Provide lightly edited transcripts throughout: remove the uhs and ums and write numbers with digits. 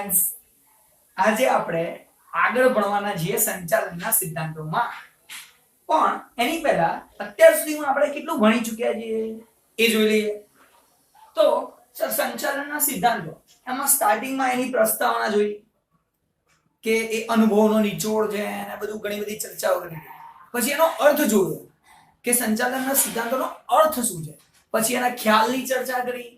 Students, આજે આપણે આગળ ભણવાના છીએ સંચાલનના સિદ્ધાંતોમાં. પણ એની પહેલા અત્યાર સુધીમાં આપણે કેટલું ભણી ચૂક્યા છીએ એ જોઈ લઈએ. તો સંચાલનના સિદ્ધાંતો એમાં સ્ટાર્ટિંગમાં એની પ્રસ્તાવના જોઈ કે એ અનુભવનો નિચોડ છે અને બધું ઘણી બધી ચર્ચાઓ કરી. પછી એનો અર્થ જોયો કે સંચાલનના સિદ્ધાંતોનો અર્થ શું છે. પછી એના ખ્યાલની ચર્ચા કરી.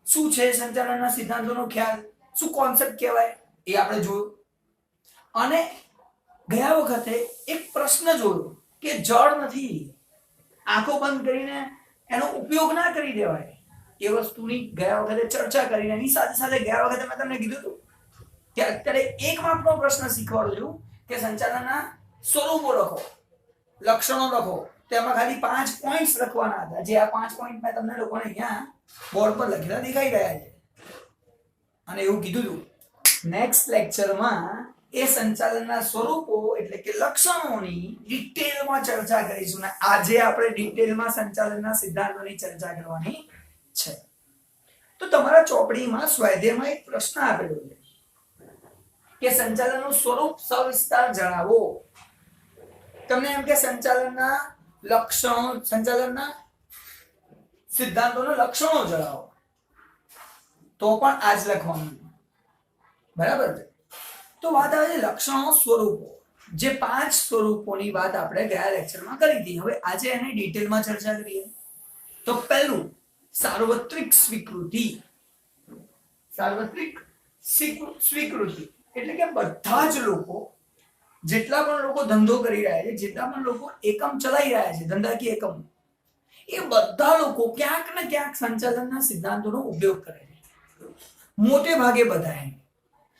શું છે સંચાલનના સિદ્ધાંતોનો ખ્યાલ, શું કોન્સેપ્ટ કહેવાય એ આપણે જોયું. અને ગયા વખતે એક પ્રશ્ન જોયો કે જળ નથી, આંખો બંધ કરીને એનો ઉપયોગ ના કરી દેવાય, એ વસ્તુની ગયા વખતે ચર્ચા કરીને એની સાથે સાથે ગયા વખતે મેં તમને કીધું હતું કે અત્યારે એક માર્કનો પ્રશ્ન શીખવાડું છું કે સંચાલનના સ્વરૂપો લખો, લક્ષણો લખો. તેમાં ખાલી 5 પોઈન્ટ્સ લખવાના હતા, જે આ 5 પોઈન્ટ મેં તમને લોકોને અહીંયા બોર્ડ પર લખેલા દેખાઈ રહ્યા છે. અને એવું કીધું હતું નેક્સ્ટ લેક્ચરમાં એ સંચાલનના સ્વરૂપો એટલે કે લક્ષણોની ડિટેલમાં ચર્ચા કરીશું. ને આજે આપણે ડિટેલમાં સંચાલનના સિદ્ધાંતોની ચર્ચા કરવાની છે. તો તમારા ચોપડીમાં સ્વાધ્યાયમાં એક પ્રશ્ન આપેલો છે કે સંચાલનનું સ્વરૂપ સવિસ્તાર જણાવો. તમને એમ કે સંચાલનના લક્ષણો, સંચાલનના સિદ્ધાંતોના લક્ષણો જણાવો, તો પણ આજ લખવાનું, બરાબર છે. તો વાત આવે છે લક્ષણો, સ્વરૂપો. જે 5 સ્વરૂપોની વાત આપણે ગયા લેક્ચરમાં કરી હતી. હવે આજે એની ડિટેલમાં ચર્ચા કરીએ. તો પહેલું સાર્વત્રિક સ્વીકૃતિ. સાર્વત્રિક સ્વીકૃતિ એટલે કે બધા જ લોકો, જેટલા પણ લોકો ધંધો કરી રહ્યા છે, જેટલા પણ લોકો એકમ ચલાવી રહ્યા છે, ધંધાકીય એકમ, એ બધા લોકો ક્યાંક ને ક્યાંક સંચાલનના સિદ્ધાંતોનો ઉપયોગ કરે છે. મોટે ભાગે બધા.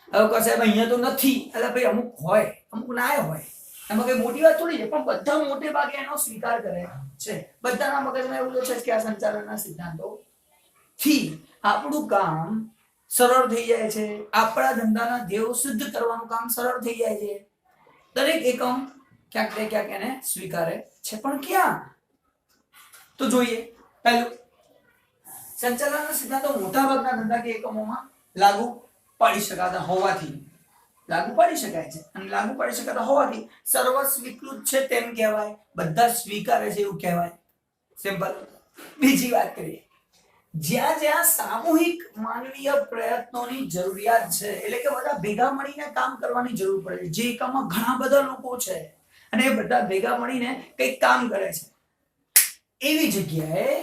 હવે કહે સાહેબ અહીંયા તો નથી, એટલે ભાઈ અમુક હોય, અમુક ના હોય, એમાં કઈ મોટી વાત થોડી છે, પણ બધા મોટે ભાગે એનો સ્વીકાર કરે છે. બધાના મગજમાં એવું છે કે આ સંચાલનના સિદ્ધાંતો થી આપણું કામ સરળ થઈ જાય છે, આપણા ધંધાના ધ્યેયો સિદ્ધ કરવાનું કામ સરળ થઈ જાય છે. દરેક એકમ ક્યાંક ને ક્યાંક એને સ્વીકારે છે. પણ ક્યાં? તો જોઈએ. પહેલું, સંચાલનના સિદ્ધાંતો મોટાભાગના ધંધાકીય એકમોમાં લાગુ પાડી શકાતા હોવાથી, લાગુ પાડી શકાય છે અને લાગુ પાડી શકાતા હોવાથી સર્વ સ્વીકૃત છે તેમ કહેવાય, બધા સ્વીકારે છે એવું કહેવાય. સિમ્પલ. બીજી વાત કરીએ, જ્યાં જ્યાં સામૂહિક માનવીય પ્રયત્નોની જરૂરિયાત છે, એટલે કે બધા ભેગા મળીને કામ કરવાની જરૂર પડે છે, જે એકમમાં ઘણા બધા લોકો છે અને એ બધા ભેગા મળીને કંઈક કામ કરે છે, એવી જગ્યાએ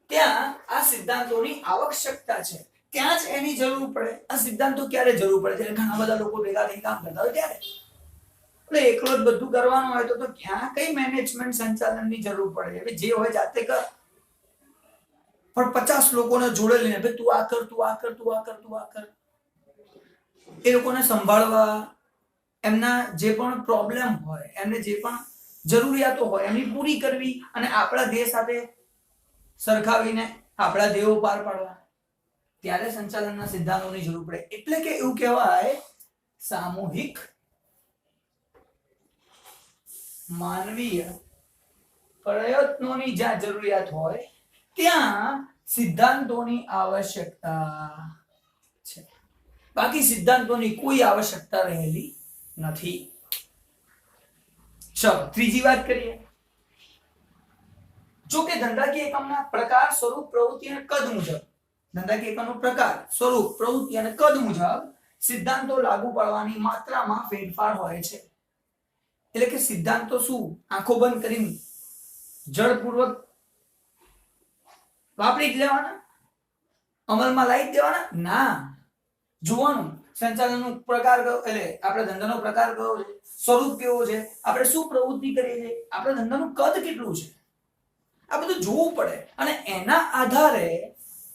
ત્યાં આ સિદ્ધાંતોની આવશ્યકતા છે. ત્યાં જ એની જરૂર પડે. આ સિદ્ધાંતો ક્યારે જરૂર પડે? જ્યારે ઘણા બધા લોકો ભેગા થઈને કામ કરતા હોય ત્યારે. એટલે એકલો જ બધું કરવાનું હોય તો ક્યાં કઈ મેનેજમેન્ટ સંચાલનની જરૂર પડે? હવે જે હોય જાતે કર. પણ 50 લોકોને જોડે લઈને ભાઈ તું આ કર, તું આ કર, તું આ કર, તું આ કર, એ લોકોને સંભાળવા, એમના જે પણ પ્રોબ્લેમ હોય, એમને જે પણ જરૂરિયાતો હોય એમની પૂરી કરવી અને આપણા ધ્યેય સાથે સરખાવીને આપણા ધ્યેયો પાર પાડવા, ત્યારે સંચાલનના સિદ્ધાંતોની જરૂર પડે. એટલે કે એવું કહેવાય સામૂહિક માનવીય પ્રયત્નોની જ્યાં જરૂરિયાત હોય ત્યાં સિદ્ધાંતોની આવશ્યકતા છે. બાકી સિદ્ધાંતોની કોઈ આવશ્યકતા રહેલી નથી. ચલો ત્રીજી વાત કરીએ. જો કે ધંધાકીય એકમના પ્રકાર, સ્વરૂપ, પ્રવૃત્તિ અને કદ મુજબ, ધંધાકીય એકમનો પ્રકાર, સ્વરૂપ, પ્રવૃત્તિ અને કદ મુજબ સિદ્ધાંતો લાગુ પાડવાની માત્રામાં ફેરફાર હોય છે. એટલે કે સિદ્ધાંતો શું આંખો બંધ કરીને જળપૂર્વક વાપરી જ લેવાના, અમલમાં લાવી જ દેવાના? ના, જોવાનું સંચાલનનો પ્રકાર કયો, એટલે આપણા ધંધાનો પ્રકાર કયો છે, સ્વરૂપ કેવો છે, આપણે શું પ્રવૃત્તિ કરીએ છીએ, આપણા ધંધાનું કદ કેટલું છે, આ બધું જોવું પડે. અને એના આધારે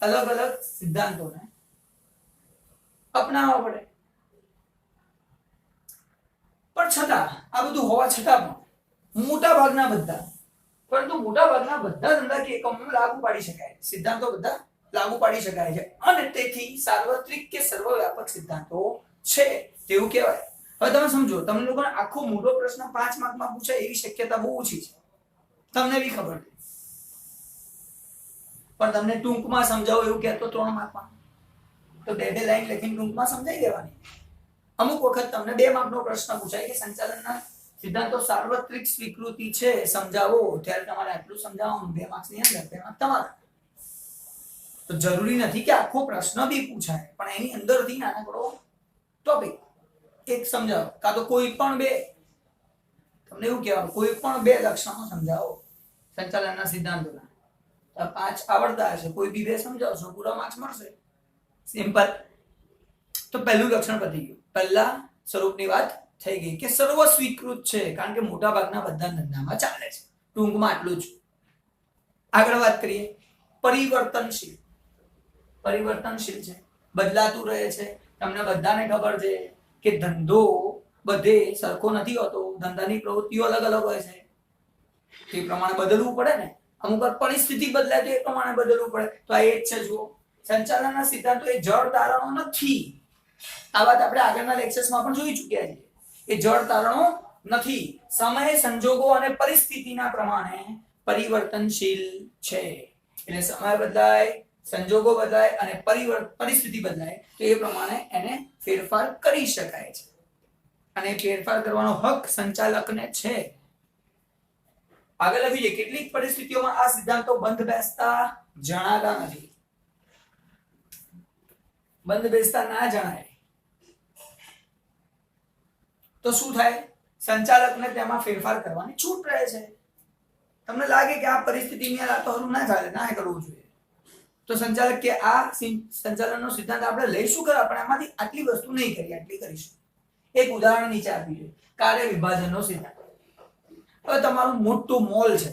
અલગ અલગ સિદ્ધાંતોને અપનાવવા પડે. પણ છતાં આ બધું હોવા છતાં પણ મોટા ભાગના બધા, પરંતુ મોટા ભાગના બધા ધંધાકીય એકમોમાં લાગુ પાડી શકાય, સિદ્ધાંતો બધા લાગુ પાડી શકાય છે અને તેથી સાર્વત્રિક કે સર્વવ્યાપક સિદ્ધાંતો છે તેવું કહેવાય. હવે તમે સમજો, તમને લોકોને આખો મોટો પ્રશ્ન 5 માર્કમાં પૂછાય એવી શક્યતા બહુ ઓછી છે, તમને બી ખબર છે. પણ તમને ટૂંકમાં સમજાવો એવું કહેતો 3 માર્કમાં તો બે લાઈન લખીને ટૂંકમાં સમજાઈ દેવાની. અમુક વખત તમને 2 માર્કનો પ્રશ્ન પૂછાય કે સંચાલનના સિદ્ધાંતો સાર્વત્રિક સ્વીકૃતિ છે સમજાવો, ત્યારે તમારે આટલું સમજાવવાનું 2 માર્ક્સની અંદર, 2 માર્ક તમારા. તો જરૂરી નથી કે આખો પ્રશ્ન બી પૂછાય, પણ એની અંદરથી નાનકડો ટોપિક એક સમજાવો, કાં તો કોઈ પણ 2, તમને એવું કહેવાનું કોઈ પણ 2 લક્ષણો સમજાવો સંચાલનના સિદ્ધાંતોના. તો 5 આવડતા હશે, કોઈ બી 2 સમજાવશો, પૂરા માર્ક્સ મળશે. સિમ્પલ. તો પહેલું લક્ષણ પતી ગયું. પહેલા સ્વરૂપની વાત થઈ ગઈ કે સર્વ સ્વીકૃત છે, કારણ કે મોટા ભાગના બધા ધંધામાં ચાલે છે. ટૂંકમાં આટલું જ. આગળ વાત કરીએ. પરિવર્તનશીલ. પરિવર્તનશીલ છે, બદલાતું રહે છે. તમને બધાને ખબર છે કે ધંધો બધે સરખો નથી હોતો, ધંધાની પ્રવૃત્તિઓ અલગ અલગ હોય છે, તે પ્રમાણે બદલવું પડે ને. અમુક વાર પરિસ્થિતિ બદલાય તો એ પ્રમાણે બદલવું પડે. તો આ એ જ છે. જુઓ, સંચાલનના સિદ્ધાંતો એ જળ તારણો નથી. આ વાત આપણે આગળના લેક્ચર્સમાં પણ જોઈ ચૂક્યા છીએ. એ જળ તારણો નથી. સમય, સંજોગો અને પરિસ્થિતિના પ્રમાણે પરિવર્તનશીલ છે. એટલે સમય બદલાય, સંજોગો બદલાય અને પરિસ્થિતિ બદલાય તો એ પ્રમાણે એને ફેરફાર કરી શકાય છે, અને ફેરફાર કરવાનો હક સંચાલકને છે. આગળ લખી છે કેટલીક પરિસ્થિતિઓમાં આ સિદ્ધાંતો બંધ બેસતા જણાતા નથી. બંધ બેસતા ના જણાય તો શું થાય? સંચાલકને તેમાં ફેરફાર કરવાની છૂટ રહે છે. તમને લાગે કે આ પરિસ્થિતિમાં આ તો હરું ના ચાલે, ના કરવું જોઈએ, તો સંચાલક કે આ સંચાલનનો સિદ્ધાંત આપણે લઈશું ખરા, પણ એમાંથી આટલી વસ્તુ નહીં કરી, આટલી કરીશું. એક ઉદાહરણ નીચે આપ્યું છે, કાર્ય વિભાજનનો સિદ્ધાંત. હવે તમારું મોટું મોલ છે,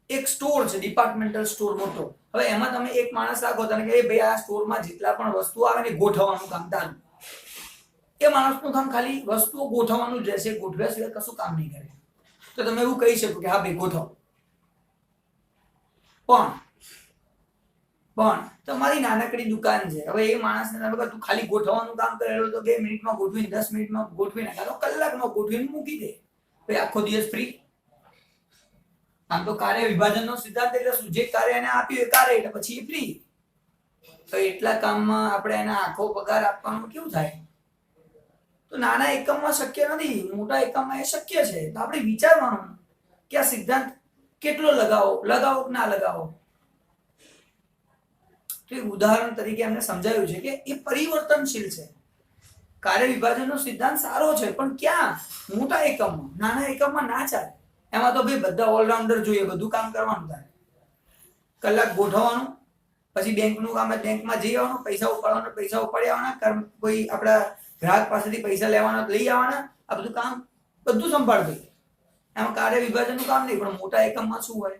એક સ્ટોર છે, ડિપાર્ટમેન્ટલ સ્ટોર મોટો. હવે એમાં તમે એક માણસ રાખો, તને કે ભાઈ આ સ્ટોરમાં જેટલા પણ વસ્તુઓ આવે ને ગોઠવવાનું કામ તારું. એ માણસનું કામ ખાલી વસ્તુઓ ગોઠવવાનું જ રહેશે, ગોઠવ્યા સિવાય કશું કામ નહીં કરે. તો તમે એવું કહી શકો કે હા ભાઈ ગોઠવ. પણ તમારી નાનકડી દુકાન છે, હવે એ માણસને તમે કહો તું ખાલી ગોઠવવાનું કામ કરેલું તો 2 મિનિટમાં ગોઠવીને, 10 મિનિટમાં ગોઠવીને, કાં તો કલાકમાં ગોઠવીને મૂકી દે, ભાઈ આખો દિવસ ફ્રી. આમ તો કાર્ય વિભાજનનો સિદ્ધાંત એટલે શું? જે કાર્ય એને આપ્યું એ કાર્ય એટલે પછી એ ફ્રી. તો એટલા કામમાં આપણે એને આખો પગાર આપવાનું કેવું થાય? તો નાના એકમમાં શક્ય નથી, મોટા એકમમાં એ શક્ય છે. તો આપણે વિચારવાનું કે આ સિદ્ધાંત કેટલો લગાવો કે ના લગાવો. તો એક ઉદાહરણ તરીકે એમને સમજાવ્યું છે કે એ પરિવર્તનશીલ છે. કાર્ય વિભાજનનો સિદ્ધાંત સારો છે, પણ ક્યાં? મોટા એકમમાં. નાના એકમમાં ના ચાલે. એમાં તો ભાઈ બધા ઓલરાઉન્ડર જોઈએ, બધું કામ કરવાનું થાય. કલાક ગોઠવવાનું, પછી બેંકનું કામ, બેંકમાં જઈ આવવાનું, પૈસા ઉપાડવાના, પૈસા ઉપાડી આવવાના, કોઈ આપણા ગ્રાહક પાસેથી પૈસા લેવાના, લઈ આવવાના, આ બધું કામ બધું સંભાળવું. એમાં કાર્ય વિભાજનનું કામ નહીં, પણ મોટા એકમમાં શું હોય?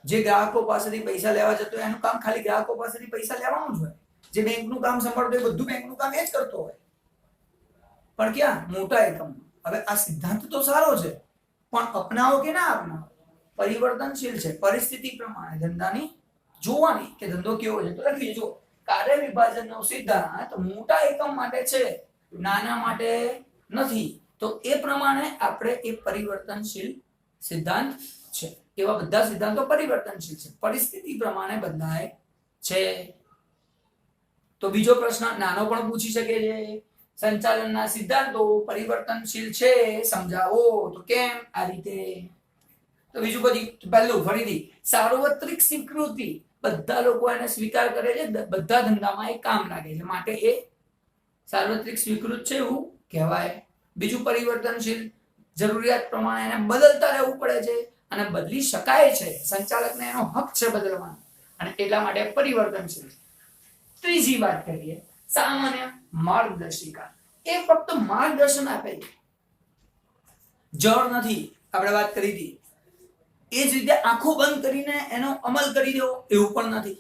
જે ગ્રાહકો પાસેથી પૈસા લેવા જતો હોય એનું કામ ખાલી ગ્રાહકો પાસેથી પૈસા લેવાનું જ હોય. જે બેંકનું કામ સંભાળતો હોય બધું બેંકનું કામ એ જ કરતો હોય. પણ ક્યાં? મોટા એકમમાં. હવે આ સિદ્ધાંત તો સારો છે, પણ અપનાવો કે ના અપનાવો? પરિવર્તનશીલ છે, પરિસ્થિતિ પ્રમાણે ધંધાની જોવાની કે ધંધો કેવો છે. તો લખી જો, કાર્ય વિભાજનનો સિદ્ધાંત મોટા એકમ માટે છે, નાના માટે નથી. તો એ પ્રમાણે આપણે એ પરિવર્તનશીલ સિદ્ધાંત છે. એવા બધા સિદ્ધાંતો પરિવર્તનશીલ છે, પરિસ્થિતિ પ્રમાણે બદલાય છે. તો બીજો પ્રશ્ન નાનો પણ પૂછી શકે છે, સંચાલનના સિદ્ધાંતો પરિવર્તનશીલ છે સમજાવો. તો કેમ? આ રીતે. તો બીજું પહેલું ફરીથી સાર્વત્રિક સ્વીકૃતિ, બધા લોકો એને સ્વીકાર કરે છે, બધા ધંધામાં એ કામ લાગે છે, માટે એ સાર્વત્રિક સ્વીકૃત છે એવું કહેવાય. બીજું પરિવર્તનશીલ, જરૂરિયાત પ્રમાણે એને બદલતા રહેવું પડે છે અને બદલી શકાય છે, સંચાલકને એનો હક છે બદલવાનો, અને એટલા માટે પરિવર્તનશીલ. ત્રીજી વાત કરીએ, સામાન્ય માર્ગદર્શિકા. એ ફક્ત માર્ગદર્શન આપે છે, જળ નથી. આપણે વાત કરી હતી એ જ રીતે આંખો બંધ કરીને એનો અમલ કરી દેવો એવું પણ નથી.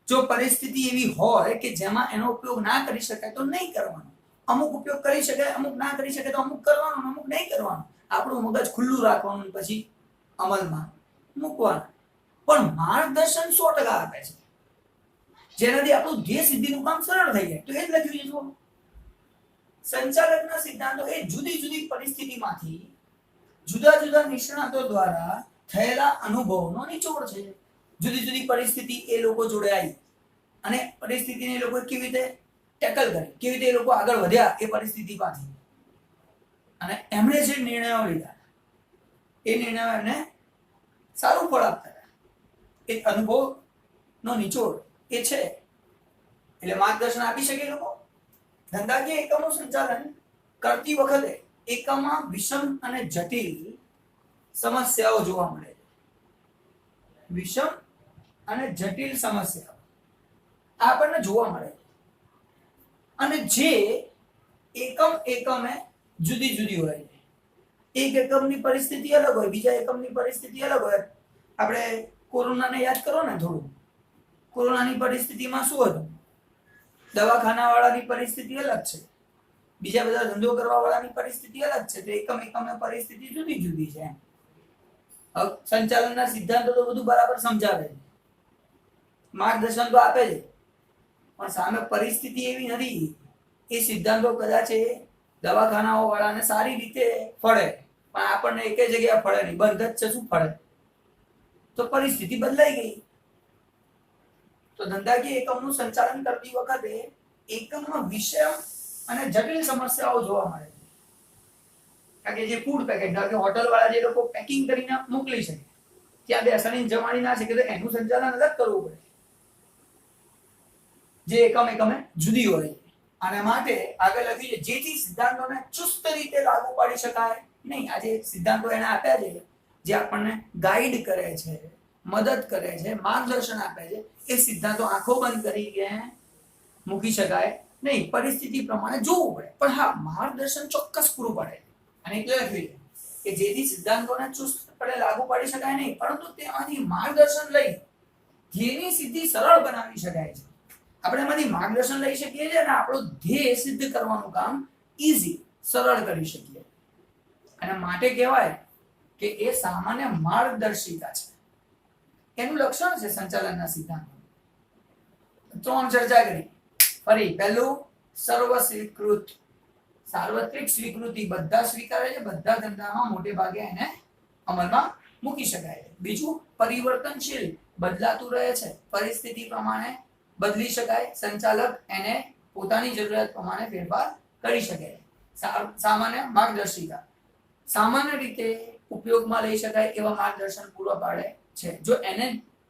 જો પરિસ્થિતિ એવી હોય કે જેમાં એનો ઉપયોગ ના કરી શકાય તો નહીં કરવાનો. અમુક ઉપયોગ કરી શકાય, અમુક ના કરી શકાય તો અમુક કરવાનું, અમુક નહીં કરવાનું. આપણું મગજ ખુલ્લું રાખવાનું, પછી અમલમાં મૂકવાનું. પણ માર્ગદર્શન 100% આપે છે, જેનાથી આપણું ધ્યેય સિદ્ધિનું કામ સરળ થઈ જાય. તો એ જ લખ્યું છે. સંચાલકના સિદ્ધાંતો એ જુદી જુદી પરિસ્થિતિમાંથી જુદા જુદા નિષ્ણાતો દ્વારા થયેલા અનુભવનો નિચોડ છે. જુદી જુદી પરિસ્થિતિ એ લોકો જોડે આવી, અને પરિસ્થિતિને એ લોકોએ કેવી રીતે ટેકલ કરી, કેવી રીતે એ લોકો આગળ વધ્યા એ પરિસ્થિતિમાંથી, અને એમણે જે નિર્ણયો લીધા એ નિર્ણયો એમને સારું ફળ આપતા હતા. એક અનુભવનો નિચોડ એ છે. એટલે માર્ગદર્શન આપી શકે લોકો. ધંધાકીય એકમનું સંચાલન કરતી વખતે એકમમાં વિષમ અને જટિલ સમસ્યાઓ જોવા મળે છે. વિષમ અને જટિલ સમસ્યાઓ આપણને જોવા મળે છે, અને જે એકમે જુદી જુદી હોય છે. એક એકમની પરિસ્થિતિ અલગ હોય, બીજા એકમની પરિસ્થિતિ અલગ હોય. આપણે કોરોનાને યાદ કરો ને થોડું. કોરોનાની પરિસ્થિતિમાં શું હતું? દવાખાના વાળાની પરિસ્થિતિ અલગ છે, બીજા બધા ધંધો કરવા વાળાની પરિસ્થિતિ અલગ છે. તો એકમની પરિસ્થિતિ જુદી જુદી છે. સંચાલનના સિદ્ધાંતો તો બધું બરાબર સમજાવે છે, માર્ગદર્શન તો આપે છે, પણ સામે પરિસ્થિતિ એવી નથી. એ સિદ્ધાંતો કદાચ દવાખાનાઓ વાળાને સારી રીતે ફળે, પણ આપણને એક જગ્યાએ ફળે નહીં. બંધ જ છે, શું ફળે? તો પરિસ્થિતિ બદલાઈ ગઈ. તો ધંધાકીય એકમનું સંચાલન કરતી વખતે એકમમાં વિષમ અને જટિલ સમસ્યાઓ જોવા મળે છે. કારણ કે જે ફૂડ પેકેટ, કે હોટલ વાળા જે લોકો પેકિંગ કરીને મોકલી શકે, ત્યાં બેસાડીને જમાડી ના શકે, તો એનું સંચાલન અલગ કરવું પડે, જે એકમે જુદી હોય. અને માટે આગળ લખ્યું છે, જેથી સિદ્ધાંતોને ચુસ્ત રીતે લાગુ પાડી શકાય નહીં. આજે સિદ્ધાંતો એને આપ્યા છે, જે આપણને ગાઈડ કરે છે, મદદ કરે છે, માર્ગદર્શન આપે છે. એ સિદ્ધાંતો આંખો બંધ કરીને મૂકી શકાય નહીં, પરિસ્થિતિ પ્રમાણે જોવું પડે. પણ હા, માર્ગદર્શન ચોક્કસ પૂરું પડે. અને એટલે લખ્યું છે કે જેથી સિદ્ધાંતોને ચુસ્તપણે લાગુ પાડી શકાય નહીં, પરંતુ તેમાંથી માર્ગદર્શન લઈ ધ્યેયની સિદ્ધિ સરળ બનાવી શકાય છે. આપણે એમાંથી માર્ગદર્શન લઈ શકીએ છીએ અને આપણું ધ્યેય સિદ્ધ કરવાનું કામ ઈઝી, સરળ કરી શકીએ. અને માટે કહેવાય કે એ સામાન્ય માર્ગદર્શિકા છે. એનું લક્ષણ છે સંચાલનના સિદ્ધાંતો. 3 ચર્ચા કરી. ફરી પહેલું, સર્વ સ્વીકૃત, સાર્વત્રિક સ્વીકૃતિ, બધા સ્વીકારે છે, બધા ધંધામાં મોટે ભાગે એને અમલમાં મૂકી શકાય છે. બીજું, પરિવર્તનશીલ, બદલાતું રહે છે, પરિસ્થિતિ પ્રમાણે બદલી શકાય, સંચાલક એને પોતાની જરૂરિયાત પ્રમાણે ફેરફાર કરી શકે. સામાન્ય માર્ગદર્શિકા, સામાન્ય રીતે ઉપયોગમાં લઈ શકાય એવા માર્ગદર્શન પૂરા પાડે છે. જો એને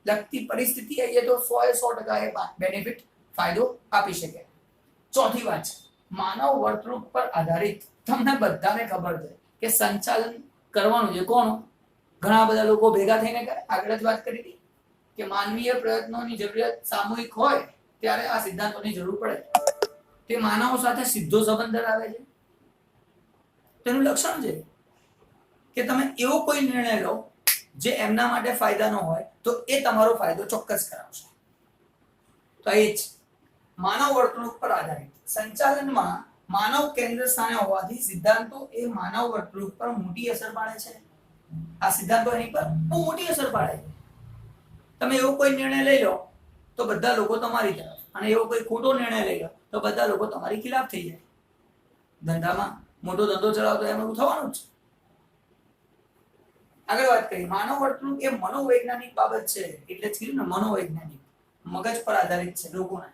લગતી પરિસ્થિતિ આવી તો 100% એ બેનિફિટ, ફાયદો આપી શકે. ચોથી વાત છે, માનવ વર્તણૂક પર આધારિત. તમને બધાને ખબર છે કે સંચાલન કરવાનું છે કોણ? ઘણા બધા લોકો ભેગા થઈને કરે. આગળ જ વાત કરી હતી કે માનવીય પ્રયત્નોની જરૂરિયાત સામૂહિક હોય ત્યારે આ સિદ્ધાંતોની જરૂર પડે. તે માનવો સાથે સીધો સંબંધ ધરાવે છે. તેનું લક્ષણ છે કે તમે એવો કોઈ નિર્ણય લો જે એમના માટે ફાયદાનો હોય, તો એ તમારો ફાયદો ચોક્કસ કરાવશે. તો એ જ માનવ વર્તણૂક પર આધારિત. સંચાલનમાં માનવ કેન્દ્ર સ્થાને હોવાથી સિદ્ધાંતો એ માનવ વર્તણૂક પર મોટી અસર પાડે છે. આ સિદ્ધાંતો એની પર બહુ મોટી અસર પાડે છે. તમે એવો કોઈ નિર્ણય લઈ લો તો બધા લોકો તમારી તરફ, અને એવો કોઈ ખોટો નિર્ણય લઈ લો તો બધા લોકો તમારી ખિલાફ થઈ જાય. ધંધામાં મોટો ધંધો ચલાવતો એમ એવું થવાનું જ છે. આગળ વાત કરી, માનવ વર્તણૂક એ મનોવૈજ્ઞાનિક બાબત છે. એટલે જ કીધું ને, મનોવૈજ્ઞાનિક, મગજ પર આધારિત છે. લોકોના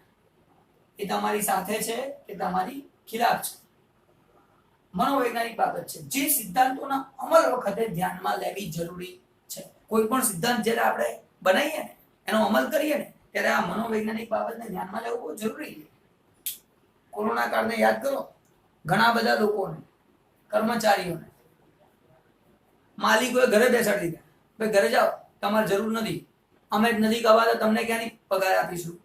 એ તમારી સાથે છે કે તમારી ખિલાફ છે, મનોવૈજ્ઞાનિક બાબત છે, જે સિદ્ધાંતોના અમલ વખતે ધ્યાનમાં લેવી જરૂરી છે. કોઈ પણ સિદ્ધાંત જ્યારે આપણે બનાવીએ ને, એનો અમલ કરીએ ને, ત્યારે આ મનોવૈજ્ઞાનિક બાબતને ધ્યાનમાં લેવું બહુ જરૂરી છે. કોરોના કાળને યાદ કરો, ઘણા બધા લોકોને, કર્મચારીઓને માલિકોએ ઘરે બેસાડી દીધા. ભાઈ ઘરે જાઓ, તમારે જરૂર નથી, અમે જ નથી કમાતા, તમને ક્યાંની પગાર આપીશું.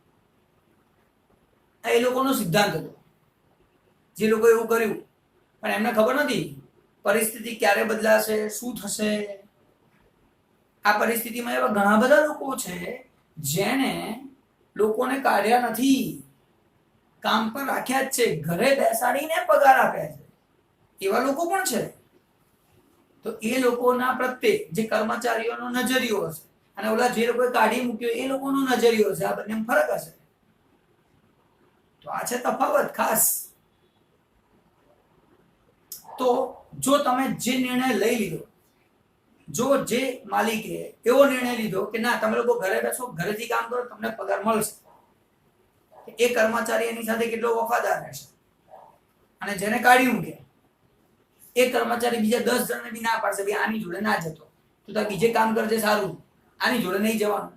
એ લોકોનો સિદ્ધાંત હતો. જે લોકો એવું કર્યું, પણ એમને ખબર નથી પરિસ્થિતિ ક્યારે બદલાશે, શું થશે. આ પરિસ્થિતિમાં એવા ઘણા બધા લોકો છે જેને લોકોને કાઢ્યા નથી, કામ પર રાખ્યા જ છે, ઘરે બેસાડીને પગાર આપ્યા છે. એવા લોકો પણ છે. તો એ લોકોના પ્રત્યે જે કર્મચારીઓનો નજરિયો હશે, અને ઓલા જે લોકોએ કાઢી મૂક્યો એ લોકોનો નજરિયો હશે, આ બંનેમાં ફરક હશે. તો આ છે તફાવત ખાસ. તો જો તમે જે નિર્ણય લઈ લીધો, જો જે માલિકે એવો નિર્ણય લીધો કે ના તમે લોકો ઘરે બેસો, ઘરેથી કામ કરો, તમને પગાર મળશે, એ કર્મચારી એની સાથે કેટલો વફાદાર રહેશે, અને જેને કાઢી મૂકે એ કર્મચારી બીજા 10 જણને બી ના પાડશે, ભાઈ આની જોડે ના જતો, તું તાર બીજે કામ કરજે, સારું, આની જોડે નહીં જવાનું.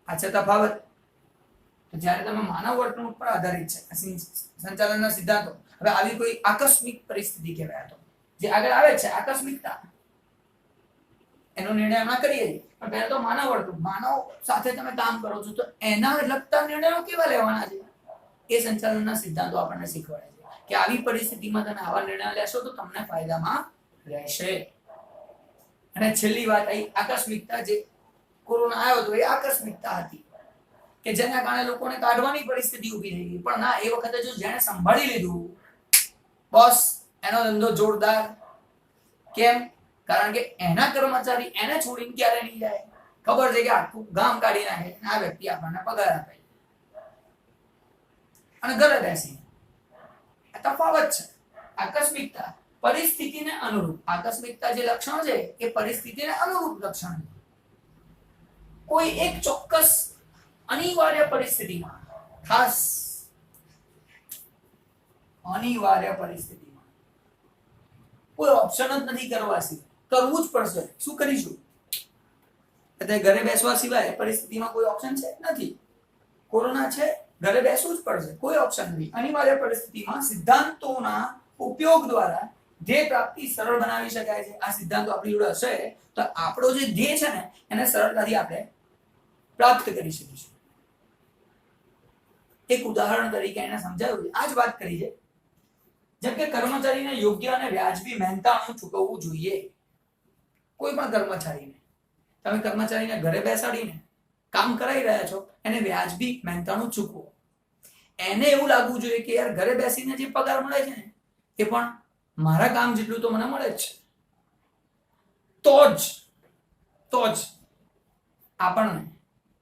આ છે તફાવત. તો જ્યારે તમે માનવ વર્તન ઉપર આધારિત છે સંચાલનના સિદ્ધાંતો. હવે આવી કોઈ આકસ્મિક પરિસ્થિતિ કહેવાય તો જે આગળ આવે છે આકસ્મિકતા, એનો નિર્ણય હમણાં કરીએ છીએ, પણ પહેલા તો માનવ વર્તન, માનવ સાથે તમે કામ કરો છો તો એના લગતા નિર્ણયો કેવા લેવાના છે એ સંચાલનના સિદ્ધાંતો આપણને શીખવાડે છે કે આવી પરિસ્થિતિમાં તમે આવા નિર્ણય લેશો તો તમને ફાયદામાં રહેશે. અને છેલ્લી વાત આવી આકસ્મિકતા. જે કોરોના આવ્યો તો એ આકસ્મિકતા હતી કે જેના કારણે લોકોને કાઢવાની પરિસ્થિતિ ઊભી થઈ ગઈ, પણ ના, એ વખતે જો જેણે સંભાળી લીધું બોસ, એનો ધંધો જોરદાર. કેમ? કારણ કે એના કર્મચારી એને છોડીને ક્યારે નહીં જાય, ખબર છે કે આખું ગામ કાઢી નાખે, આ વ્યક્તિ આપણને પગાર આપે અને ઘરે બેસી. આ તફાવત છે. આકસ્મિકતા પરિસ્થિતિને અનુરૂપ, આકસ્મિકતા જે લક્ષણ છે એ પરિસ્થિતિને અનુરૂપ લક્ષણ છે. કોઈ એક ચોક્કસ અનિવાર્ય પરિસ્થિતિમાં, ખાસ અનિવાર્ય પરિસ્થિતિમાં કોઈ ઓપ્શન જ નથી કરવા સિવાય, કરવું જ પડશે. શું કરીશું? એટલે ઘરે બેસવા સિવાય પરિસ્થિતિમાં કોઈ ઓપ્શન છે નથી. કોરોના છે, ઘરે બેસવું જ પડશે, કોઈ ઓપ્શન નથી. અનિવાર્ય પરિસ્થિતિમાં સિદ્ધાંતોના ઉપયોગ દ્વારા ધ્યેય પ્રાપ્તિ સરળ બનાવી શકાય છે. આ સિદ્ધાંતો આપણી જોડે હશે તો આપણો જે ધ્યેય છે ને એને સરળતાથી આપણે પ્રાપ્ત કરી શકીશું. એક ઉદાહરણ તરીકે એને સમજાવ્યું, આ જ વાત કરી છે. જેમ કે કર્મચારીને યોગ્ય અને વ્યાજબી મહેનતાણું ચૂકવવું જોઈએ. કોઈ પણ કર્મચારીને, તમે કર્મચારીને ઘરે બેસાડીને કામ કરાવી રહ્યા છો, એને વ્યાજબી મહેનતાણું ચૂકવો. એને એવું લાગવું જોઈએ કે યાર ઘરે બેસીને જે પગાર મળે છે ને એ પણ મારા કામ જેટલું તો મને મળે જ છે, તો જ આપણને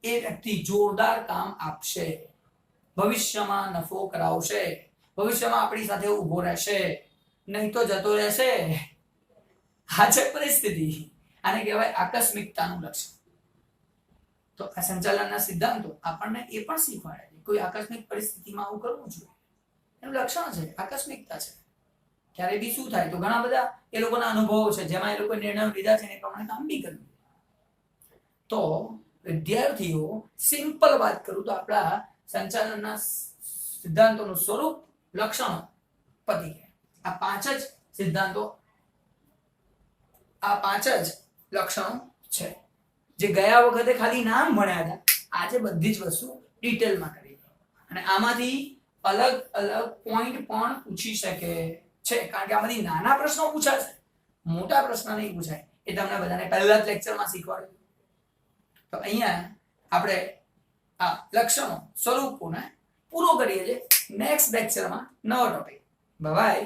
એ વ્યક્તિ જોરદાર કામ આપશે, ભવિષ્યમાં નફો કરાવશે, ભવિષ્યમાં આપણી સાથે ઉભો રહેશે, નહીં તો જતો રહેશે. આ છે પરિસ્થિતિ. આને કહેવાય આકસ્મિકતાનું લક્ષણ. તો આ સંચાલનના સિદ્ધાંતો આપણને એ પણ શીખવાડે છે કોઈ આકસ્મિક પરિસ્થિતિમાં આવું કરવું જોઈએ. એનું લક્ષણ છે આકસ્મિકતા છે. ક્યારે બી શું થાય તો ઘણા બધા એ લોકોના અનુભવો છે જેમાં એ લોકો નિર્ણયો લીધા છે ને એ પ્રમાણે કામ બી કર્યું. તો વિદ્યાર્થીઓ, સિમ્પલ વાત કરું તો આપણા સંચાલનના સિદ્ધાંતોનું સ્વરૂપ, લક્ષણો પતી ગયા. આ પાંચ જ સિદ્ધાંતો, આ પાંચ જ લક્ષણો છે જે ગયા વખતે ખાલી નામ ભણ્યા હતા. આજે બધી જ વસ્તુ ડિટેલમાં કરી. અને આમાંથી અલગ અલગ પોઈન્ટ પણ પૂછી શકે છે, કારણ કે આમાંથી નાના પ્રશ્નો પૂછાશે, મોટા પ્રશ્ન નહીં પૂછાય. એ તમને બધાને પહેલા જ લેક્ચરમાં શીખવાડ્યું. તો અહીંયા આપણે આ લક્ષણો, સ્વરૂપોને પૂરો કરીએ છીએ. નેક્સ્ટ લેક્ચરમાં નવો ટોપિક. બાય.